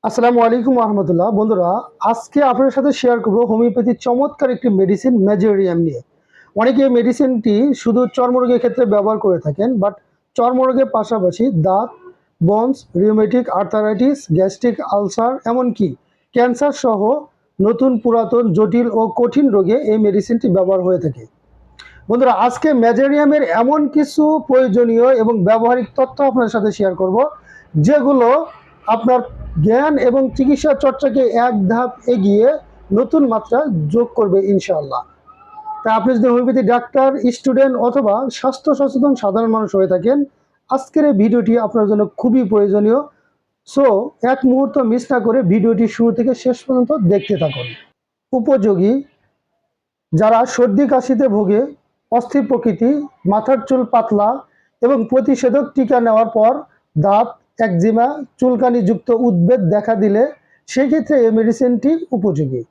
আসসালামু আলাইকুম রহমতুল্লাহ। বন্ধুরা, আজকে আপনার সাথে শেয়ার করব হোমিওপ্যাথির চমৎকার একটি মেডিসিন মেজোরিয়াম নিয়ে। অনেকে এই মেডিসিনটি শুধু চর্মরোগের ক্ষেত্রে ব্যবহার করে থাকেন, বাট চর্মরোগের পাশাপাশি দাঁত, bones, rheumatic arthritis, gastric ulcer, এমনকি ক্যান্সার সহ নতুন, পুরাতন, জটিল ও কঠিন রোগে এই মেডিসিনটি ব্যবহার হয়ে থাকে। বন্ধুরা, আজকে মেজোরিয়ামের এমন কিছু প্রয়োজনীয় এবং ব্যবহারিক তথ্য আপনার সাথে শেয়ার করব, যেগুলো আপনার জ্ঞান এবং চিকিৎসা চর্চাকে এক ধাপ এগিয়ে নতুন মাত্রা যোগ করবে ইনশাআল্লাহ। তাই আপনি যদি হোমিওপ্যাথি ডাক্তার, স্টুডেন্ট অথবা স্বাস্থ্য সচেতন সাধারণ মানুষ হয়ে থাকেন, আজকের এই ভিডিওটি আপনার জন্য খুবই প্রয়োজনীয়। সো এক মুহূর্ত মিস না করে ভিডিওটি শুরু থেকে শেষ পর্যন্ত দেখতে থাকুন। উপযোগী যারা সর্দি কাশিতে ভোগে, অস্থির প্রকৃতি, মাথার চুল পাতলা এবং প্রতিষেধক টিকা নেওয়ার পর দাঁত, একজিমা, চুলকানিযুক্ত উদ্বেগ দেখা দিলে সেক্ষেত্রে এই মেডিসিনটি উপযোগী।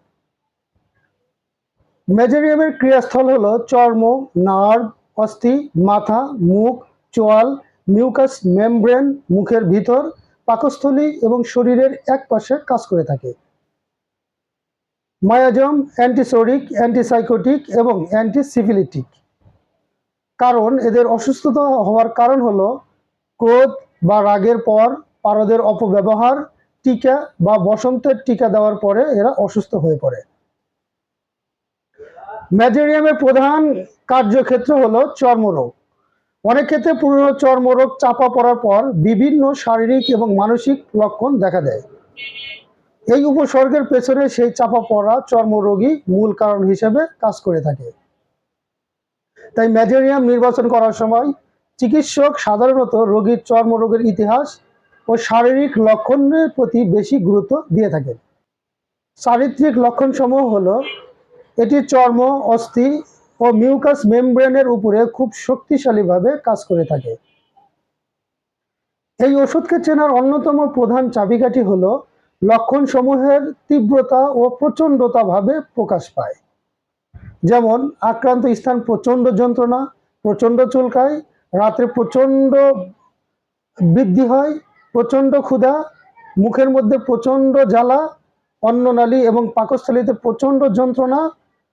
মেজোরিয়ামের ক্রিয়াস্থল হলো চর্ম, নার্ভ, অস্থি, মাথা, মুখ, চোয়াল, মিউকাস মেমব্রেন, মুখের ভিতর, পাকস্থলী এবং শরীরের এক পাশে কাজ করে থাকে। মায়াজম অ্যান্টিসোরিক, অ্যান্টিসাইকোটিক এবং অ্যান্টিসিফিলিটিক। কারণ এদের অসুস্থতা হওয়ার কারণ হলো ক্রোধ বা রাগের পর, পারদের অপব্যবহার, টিকা বা বসন্তের টিকা দেওয়ার পরে এরা অসুস্থ হয়ে পড়ে। মেজোরিয়ামের প্রধান কার্যক্ষেত্র হলো চর্মরোগ। অনেক ক্ষেত্রে পুরনো চর্মরোগ চাপা পড়ার পর বিভিন্ন শারীরিক এবং মানসিক লক্ষণ দেখা দেয়। এই উপসর্গের পেছনে সেই চাপা পড়া চর্মরোগই মূল কারণ হিসেবে কাজ করে থাকে। তাই মেজোরিয়াম নির্বাচন করার সময় চিকিৎসক সাধারণত রোগীর চর্মরোগের ইতিহাস ও শারীরিক লক্ষণের প্রতি বেশি গুরুত্ব দিয়ে থাকেন। চারিত্রিক লক্ষণসমূহ হলো এটি চর্ম, অস্থি ও মিউকাস মেমব্রেনের উপরে খুব শক্তিশালীভাবে কাজ করে থাকে। এই ওষুধকে চেনার অন্যতম প্রধান চাবিকাঠি হলো লক্ষণসমূহের তীব্রতা ও প্রচণ্ডতাভাবে প্রকাশ পায়। যেমন আক্রান্ত স্থান প্রচণ্ড যন্ত্রণা, প্রচণ্ড চুলকায়, রাত্রে প্রচণ্ড বৃদ্ধি হয়, প্রচণ্ড ক্ষুধা, মুখের মধ্যে প্রচণ্ড জ্বালা, অন্ননালী এবং পাকস্থলীতে প্রচণ্ড যন্ত্রণা,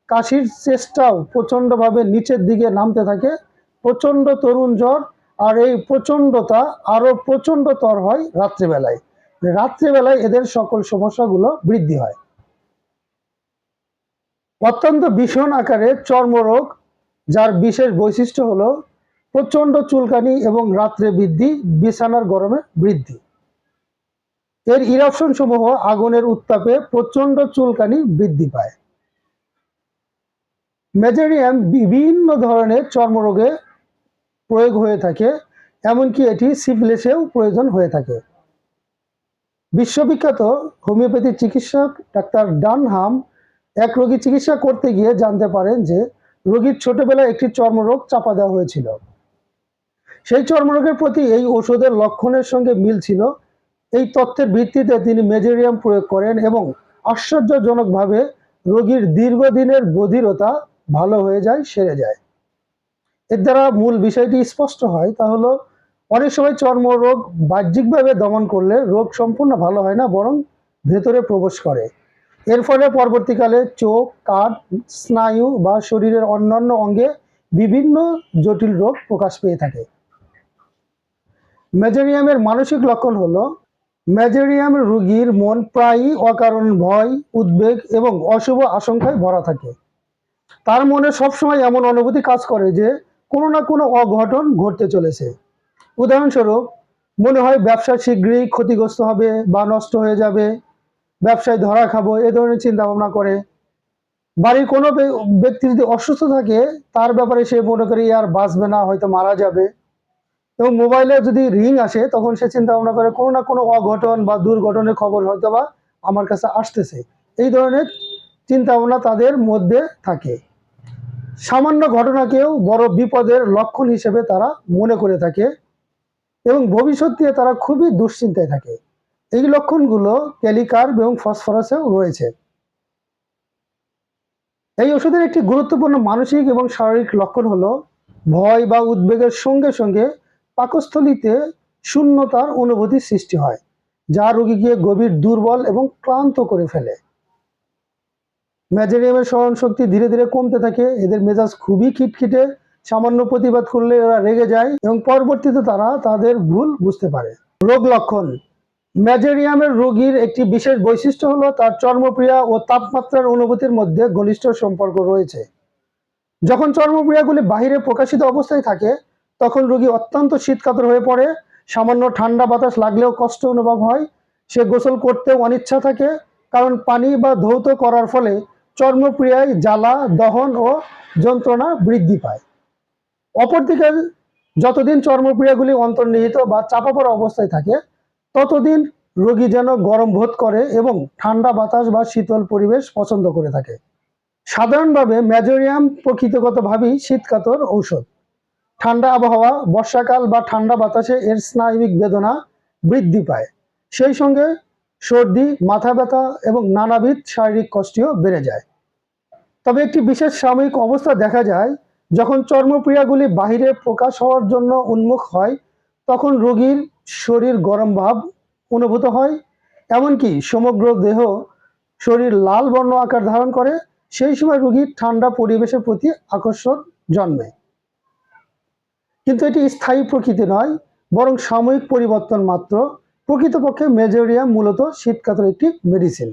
কাশির চেষ্টাও প্রচণ্ডভাবে নিচের দিকে নামতে থাকে, প্রচণ্ড তরুণ জ্বর। আর এই প্রচণ্ডতা আরও প্রচণ্ডতর হয় রাত্রিবেলায়। রাত্রিবেলায় এদের সকল সমস্যাগুলো বৃদ্ধি হয়। অত্যন্ত ভীষণ আকারে চর্মরোগ, যার বিশেষ বৈশিষ্ট্য হলো প্রচণ্ড চুলকানি এবং রাত্রে বৃদ্ধি, বিছানার গরমে বৃদ্ধি। এর ইরাপশন সমূহ আগুনের উত্তাপে প্রচণ্ড চুলকানি বৃদ্ধি পায়। মেজোরিয়াম বিভিন্ন ধরনের চর্মরোগে প্রয়োগ হয়ে থাকে, এমনকি এটি সিফিলিসেও প্রয়োজন হয়ে থাকে। বিশ্ববিখ্যাত হোমিওপ্যাথি চিকিৎসক ডাক্তার ডানহাম এক রোগী চিকিৎসা করতে গিয়ে জানতে পারেন যে রোগীর ছোটবেলায় একটি চর্মরোগ চাপা দেওয়া হয়েছিল। সেই চর্মরোগের প্রতি এই ওষুধের লক্ষণের সঙ্গে মিল ছিল। এই তথ্যের ভিত্তিতে তিনি মেজোরিয়াম প্রয়োগ করেন এবং আশ্চর্যজনকভাবে রোগীর দীর্ঘদিনের বধিরতা ভালো হয়ে যায়, সেরে যায়। এর দ্বারা মূল বিষয়টি স্পষ্ট হয়, তা হলো অনেক সময় চর্মরোগ বাহ্যিকভাবে দমন করলে রোগ সম্পূর্ণ ভালো হয় না, বরং ভেতরে প্রবেশ করে। এর ফলে পরবর্তীকালে চোখ, কাঁধ, স্নায়ু বা শরীরের অন্যান্য অঙ্গে বিভিন্ন জটিল রোগ প্রকাশ পেয়ে থাকে। মেজোরিয়ামের মানসিক লক্ষণ হলো মেজোরিয়াম রোগীর মন প্রায়ই অকারণ ভয়, উদ্বেগ এবং অশুভ আশঙ্কায় ভরা থাকে। তার মনে সবসময় এমন অনুভূতি কাজ করে যে কোনো না কোনো অঘটন ঘটতে চলেছে। উদাহরণস্বরূপ, মনে হয় ব্যবসা শীঘ্রই ক্ষতিগ্রস্ত হবে বা নষ্ট হয়ে যাবে, ব্যবসায় ধরা খাবো, এ ধরনের চিন্তা ভাবনা করে। বাড়ির কোনো ব্যক্তি যদি অসুস্থ থাকে, তার ব্যাপারে সে মনে করে আর বাঁচবে না, হয়তো মারা যাবে। এবং মোবাইলে যদি রিং আসে, তখন সে চিন্তা ভাবনা করে কোনো না কোনো অঘটন বা দুর্ঘটনের খবর হয়তো বা আমার কাছে আসতেছে। এই ধরনের চিন্তা ভাবনা তাদের মধ্যে থাকে। সামান্য ঘটনাকেও বড় বিপদের লক্ষণ হিসেবে তারা মনে করে থাকে এবং ভবিষ্যৎ নিয়ে তারা খুবই দুশ্চিন্তায় থাকে। এই লক্ষণগুলো ক্যালিকার্ব এবং ফসফরাসেও রয়েছে। এই ওষুধের একটি গুরুত্বপূর্ণ মানসিক এবং শারীরিক লক্ষণ হলো ভয় বা উদ্বেগের সঙ্গে সঙ্গে পাকস্থলীতে শূন্যতার অনুভূতি সৃষ্টি হয়, যা রোগীকে গভীর দুর্বল এবং ক্লান্ত করে ফেলে। ম্যাজেরিয়ামের স্মরণশক্তি ধীরে ধীরে কমতে থাকে, এদের মেজাজ খুবই খিটখিটে, সামান্য প্রতিবাদ করলে এরা রেগে যায় এবং পরবর্তীতে তারা তাদের ভুল বুঝতে পারে। রোগ লক্ষণ। ম্যাজেরিয়ামের রোগীর একটি বিশেষ বৈশিষ্ট্য হলো তার চর্মক্রিয়া ও তাপমাত্রার অনুভূতির মধ্যে ঘনিষ্ঠ সম্পর্ক রয়েছে। যখন চর্মক্রিয়াগুলি বাহিরে প্রকাশিত অবস্থায় থাকে তখন রোগী অত্যন্ত শীতকাতর হয়ে পড়ে, সামান্য ঠান্ডা বাতাস লাগলেও কষ্ট অনুভব হয়, সে গোসল করতে অনিচ্ছা থাকে, কারণ পানি বা ধৌত করার ফলে চর্মক্রিয়ায় জ্বালা, দহন ও যন্ত্রণা বৃদ্ধি পায়। অপরদিকে যতদিন চর্মক্রিয়াগুলি অন্তর্নিহিত বা চাপা পড়া অবস্থায় থাকে ততদিন রোগী যেন গরম বোধ করে এবং ঠান্ডা বাতাস বা শীতল পরিবেশ পছন্দ করে থাকে। সাধারণভাবে ম্যাজেরিয়াম প্রকৃতিগতভাবেই শীতকাতর ঔষধ। ঠান্ডা আবহাওয়া, বর্ষাকাল বা ঠান্ডা বাতাসে এর স্নায়বিক বেদনা বৃদ্ধি পায়, সেই সঙ্গে সর্দি, মাথা ব্যথা এবং নানাবিধ শারীরিক কষ্টও বেড়ে যায়। তবে একটি বিশেষ সাময়িক অবস্থা দেখা যায়, যখন চর্মক্রিয়াগুলি বাহিরে প্রকাশ হওয়ার জন্য উন্মুখ হয় তখন রোগীর শরীর গরম ভাব অনুভূত হয়, এমনকি সমগ্র দেহ শরীর লাল বর্ণ আকার ধারণ করে। সেই সময় রোগীর ঠান্ডা পরিবেশের প্রতি আকর্ষণ জন্মে। কিন্তু এটি স্থায়ী প্রকৃতি নয়, বরং সাময়িক পরিবর্তন মাত্র। প্রকৃতপক্ষে ম্যাজেরিয়াম মূলত শীতকাতর একটি মেডিসিন।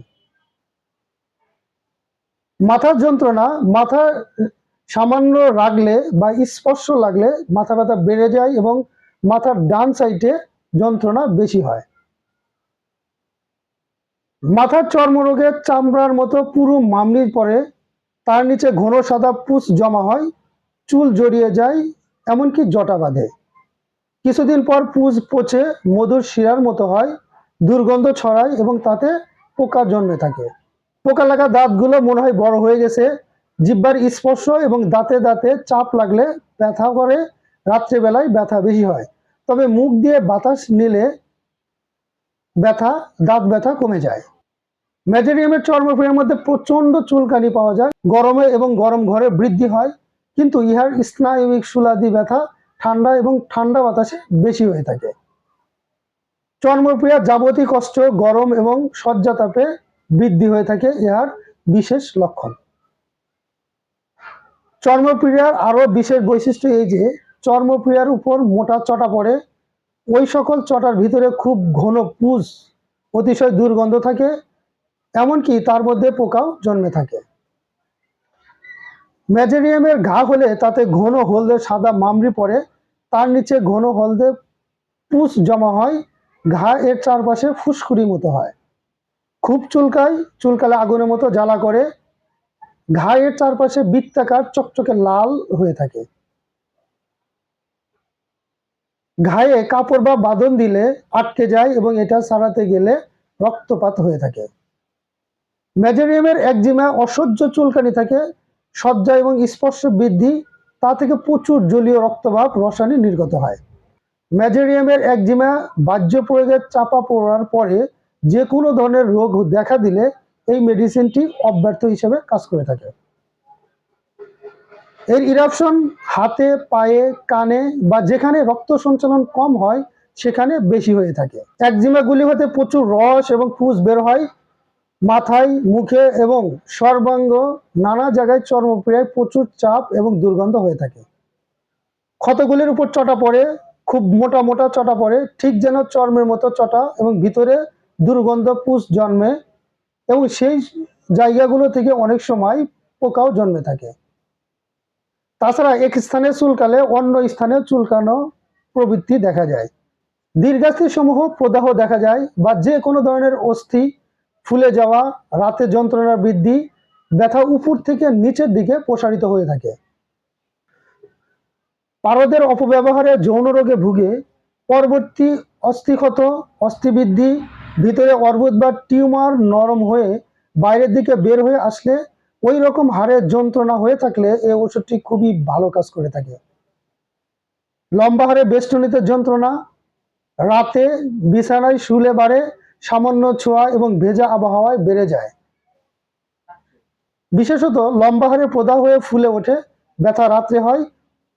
মাথার যন্ত্রণা। মাথা সামান্য রাগলে বা স্পর্শ লাগলে মাথা ব্যথা বেড়ে যায় এবং মাথার ডান সাইডে যন্ত্রণা বেশি হয়। মাথার চর্মরোগে চামড়ার মতো পুরো মামলির পরে তার নিচে ঘন সাদা পুঁজ জমা হয়, চুল জড়িয়ে যায়, এমনকি জটা বাঁধে। কিছুদিন পর পুঁজ পচে মধুর শিরার মতো হয়, দুর্গন্ধ ছড়ায় এবং তাতে পোকা জন্মে থাকে। পোকা লাগা দাঁতগুলো মনে হয় বড় হয়ে গেছে। জিহ্বার স্পর্শ এবং দাঁতে দাঁতে চাপ লাগলে ব্যথা করে। রাত্রেবেলায় ব্যথা বেশি হয়, তবে মুখ দিয়ে বাতাস নিলে দাঁত ব্যথা কমে যায়। ম্যাজেরিয়ামের চর্মক্রিয়ার মধ্যে প্রচণ্ড চুলকানি পাওয়া যায়, গরমে এবং গরম ঘরে বৃদ্ধি হয়, কিন্তু ইহার স্নায়বিক সুলাদি ব্যথা ঠান্ডা এবং ঠান্ডা বাতাসে বেশি হয়ে থাকে। চর্মক্রিয়ার যাবতীয় কষ্ট গরম এবং শয্যাতাপে বৃদ্ধি হয়ে থাকে, ইহার বিশেষ লক্ষণ। চর্মক্রিয়ার আরও বিশেষ বৈশিষ্ট্য এই যে চর্মক্রিয়ার উপর মোটা চটা পড়ে, ওই সকল চটার ভিতরে খুব ঘন পুঁজ, অতিশয় দুর্গন্ধ থাকে, এমনকি তার মধ্যে পোকাও জন্মে থাকে। ম্যাজেরিয়ামের ঘা হলে তাতে ঘন হলদে সাদা মামরি পড়ে, তার নিচে ঘন হলদে পুঁজ জমা হয়, ঘা এর চারপাশে ফুসকুড়ি মতো হয়, খুব চুলকায়, চুলকালে আগুনের মতো জ্বালা করে, ঘা এর চারপাশে বৃত্তাকার চকচকে লাল হয়ে থাকে। ঘায়ে কাপড় বা বাঁধন দিলে আটকে যায় এবং এটা সারাতে গেলে রক্তপাত হয়ে থাকে। ম্যাজেরিয়ামের একজিমা অসহ্য চুলকানি থাকে, সজ্জা এবং স্পর্শ বৃদ্ধি, তা থেকে প্রচুর জলীয় রক্তভাব রসায়নে নির্গত হয়। ম্যাজেরিয়ামের একজিমা বাহ্য প্রয়োগের চাপা পড়ার পরে যে কোনো ধরনের রোগ দেখা দিলে এই মেডিসিনটি অব্যর্থ হিসেবে কাজ করে থাকে। এর ইরাপশন হাতে, পায়ে, কানে বা যেখানে রক্ত সঞ্চালন কম হয় সেখানে বেশি হয়ে থাকে। একজিমাগুলি হতে প্রচুর রস এবং পুঁজ বের হয়। মাথায়, মুখে এবং সর্বাঙ্গ নানা জায়গায় চর্মক্রিয়ায় প্রচুর চাপ এবং দুর্গন্ধ হয়ে থাকে। ক্ষতগুলির উপর চটা পড়ে, খুব মোটা মোটা চটা পড়ে, ঠিক যেন চর্মের মতো চটা, এবং ভিতরে দুর্গন্ধ পুঁজ জন্মে এবং সেই জায়গাগুলো থেকে অনেক সময় পোকাও জন্মে থাকে। তাছাড়া এক স্থানে চুলকালে অন্য স্থানে চুলকানো প্রবৃত্তি দেখা যায়। দীর্ঘাস্থি সমূহ প্রদাহ দেখা যায় বা যে কোনো ধরনের অস্থি ফুলে যাওয়া, রাতে যন্ত্রণা বৃদ্ধি, ব্যথা উপর থেকে নিচের দিকে প্রসারিত হয়ে থাকে। পারদের অপব্যবহারে যৌন রোগে ভুগে, পরবর্তী অস্থিক্ষত, অস্থিবৃদ্ধি, ভিতরে অর্বুদ বা টিউমার নরম হয়ে বাইরের দিকে বের হয়ে আসলে, ওই রকম হাড়ের যন্ত্রণা হয়ে থাকলে এই ওষুধটি খুবই ভালো কাজ করে থাকে। লম্বা হাড়ে বেষ্টনীতে যন্ত্রণা, রাতে বিছানায় শুলে বাড়ে, সামান্য ছোঁয়া এবং ভেজা আবহাওয়ায় বেড়ে যায়। বিশেষত লম্বা হাড়ে প্রদাহ হয়ে ফুলে ওঠে, ব্যথা রাত্রে হয়,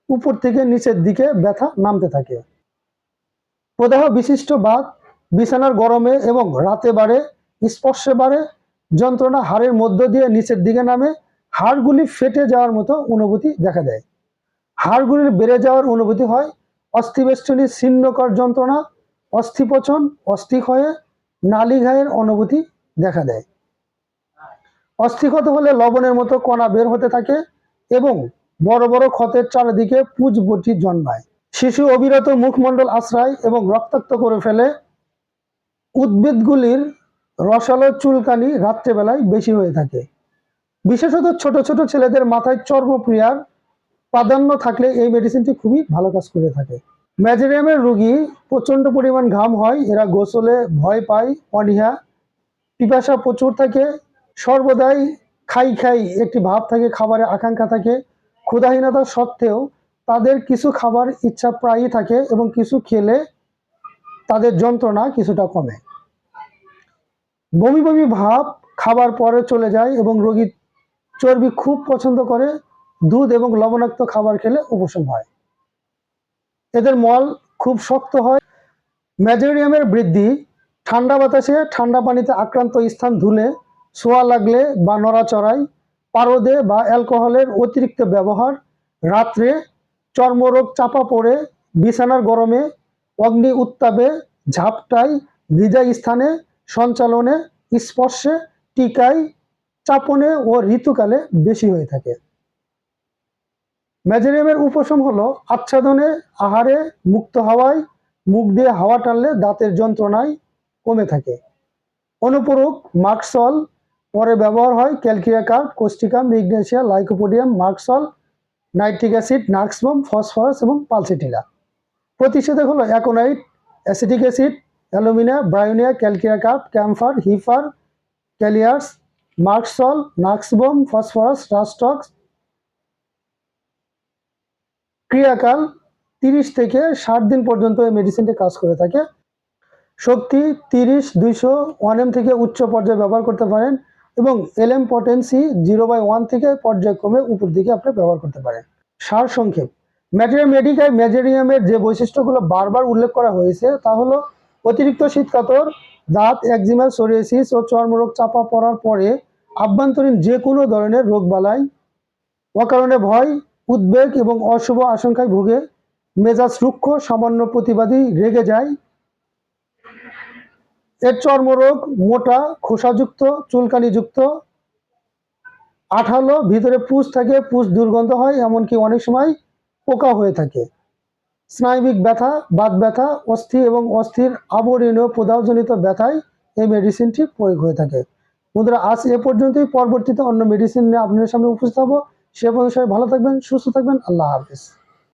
উপর থেকে নিচের দিকে ব্যথা নামতে থাকে। প্রদাহ বিশিষ্ট বাত, বিছানার গরমে এবং রাতে বাড়ে, স্পর্শে বাড়ে, যন্ত্রণা হাড়ের মধ্য দিয়ে নিচের দিকে নামে, হাড়গুলি ফেটে যাওয়ার মতো অনুভূতি দেখা দেয়। হাড়গুলির বেড়ে যাওয়ার অনুভূতি হয়, অস্থিবেষ্টনী ছিন্নকর যন্ত্রণা, অস্থিপচন, অস্থিক্ষয়ে, নালিঘায়ের অনুভূতি দেখা দেয়। অস্থিক্ষত হলে লবণের মতো কণা বের হতে থাকে এবং বড় বড় ক্ষতের চারিদিকে পুঁজবটি জন্মায়। শিশু অবিরত মুখমণ্ডল আশ্রয় এবং রক্তাক্ত করে ফেলে। উদ্ভিদগুলির রসালো চুলকানি রাত্রেবেলায় বেশি হয়ে থাকে। বিশেষত ছোট ছোট ছেলেদের মাথায় চর্মক্রিয়ার প্রাধান্য থাকলে এই মেডিসিনটি খুবই ভালো কাজ করে থাকে। ম্যাজেরিয়ামের রোগী প্রচণ্ড পরিমাণ ঘাম হয়, এরা গোসলে ভয় পায়, অনীহা, পিপাসা প্রচুর থাকে, সর্বদাই খাই খাই একটি ভাব থাকে, খাবারের আকাঙ্ক্ষা থাকে, ক্ষুধাহীনতা সত্ত্বেও তাদের কিছু খাবার ইচ্ছা প্রায়ই থাকে এবং কিছু খেলে তাদের যন্ত্রণা কিছুটা কমে। বমি বমি ভাব খাবার পরে চলে যায় এবং রোগী চর্বি খুব পছন্দ করে। দুধ এবং লবণাক্ত খাবার খেলে উপশম হয়। এদের মল খুব শক্ত হয়। ম্যাজেরিয়ামের বৃদ্ধি ঠান্ডা বাতাসে, ঠান্ডা পানিতে আক্রান্ত স্থান ধুলে, ছোঁয়া লাগলে বা নড়াচড়ায়, পারদে বা অ্যালকোহলের অতিরিক্ত ব্যবহার, রাত্রে চর্মরোগ চাপা পড়ে, বিছানার গরমে, অগ্নি উত্তাপে, ঝাপটায়, ভিজা স্থানে, সঞ্চালনে, স্পর্শে, টিকায়, চাপনে ও ঋতুকালে বেশি হয়ে থাকে। ম্যাজেরিয়ামের উপশম হলো আচ্ছাদনে, আহারে, মুক্ত হাওয়ায়, মুখ দিয়ে হাওয়া টানলে দাঁতের যন্ত্রণায় কমে থাকে। অনুপূরক মার্কসল পরে ব্যবহার হয় calcarea carb, causticum, magnesia, lycopodium, merc sol, nitric acid, nux vom, phosphorus এবং পালসিটিলা। প্রতিষেধক হলো aconite, acetic acid, alumina, bryonia, calcarea carb, camphor, hepar, kali ars, merc sol, nux vom, phosphorus, rhus tox. ক্রিয়াকাল 30 থেকে 60 দিন পর্যন্ত এই মেডিসিনটি কাজ করে থাকে। শক্তি 30-200 1M থেকে উচ্চ পর্যায়ে ব্যবহার করতে পারেন এবং LM পটেন্সি 0/1 থেকে পর্যায়ক্রমে উপর দিকে আপনি ব্যবহার করতে পারেন। সার সংক্ষেপ, ম্যাজেরিয়ামের যে বৈশিষ্ট্যগুলো বারবার উল্লেখ করা হয়েছে তা হলো অতিরিক্ত শীতকাতর, দাঁত, একজিমা, সোরিয়াসিস ও চর্মরোগ চাপা পড়ার পরে আভ্যন্তরীণ যে কোনো ধরনের রোগবালাই, অকারণে ভয়, উদ্বেগ এবং অশুভ আশঙ্কায় ভুগে, মেজাজ রুক্ষ, সামান্য প্রতিবাদী রেগে যায়। এর চর্মরোগ মোটা, খোসাযুক্ত, চুলকানিযুক্ত, আঠালো, ভিতরে পুঁজ থাকে, পুঁজ দুর্গন্ধ হয়, এমনকি অনেক সময় পোকা হয়ে থাকে। স্নায়বিক ব্যথা, বাত ব্যথা, অস্থি এবং অস্থির আবরণীয় প্রদাহজনিত ব্যথায় এই মেডিসিনটি প্রয়োগ হয়ে থাকে। বন্ধুরা, আজ এ পর্যন্তই। পরবর্তীতে অন্য মেডিসিন নিয়ে আপনাদের সামনে উপস্থিত হবো। সে পর্যন্ত সবাই ভালো থাকবেন, সুস্থ থাকবেন। আল্লাহ হাফিজ।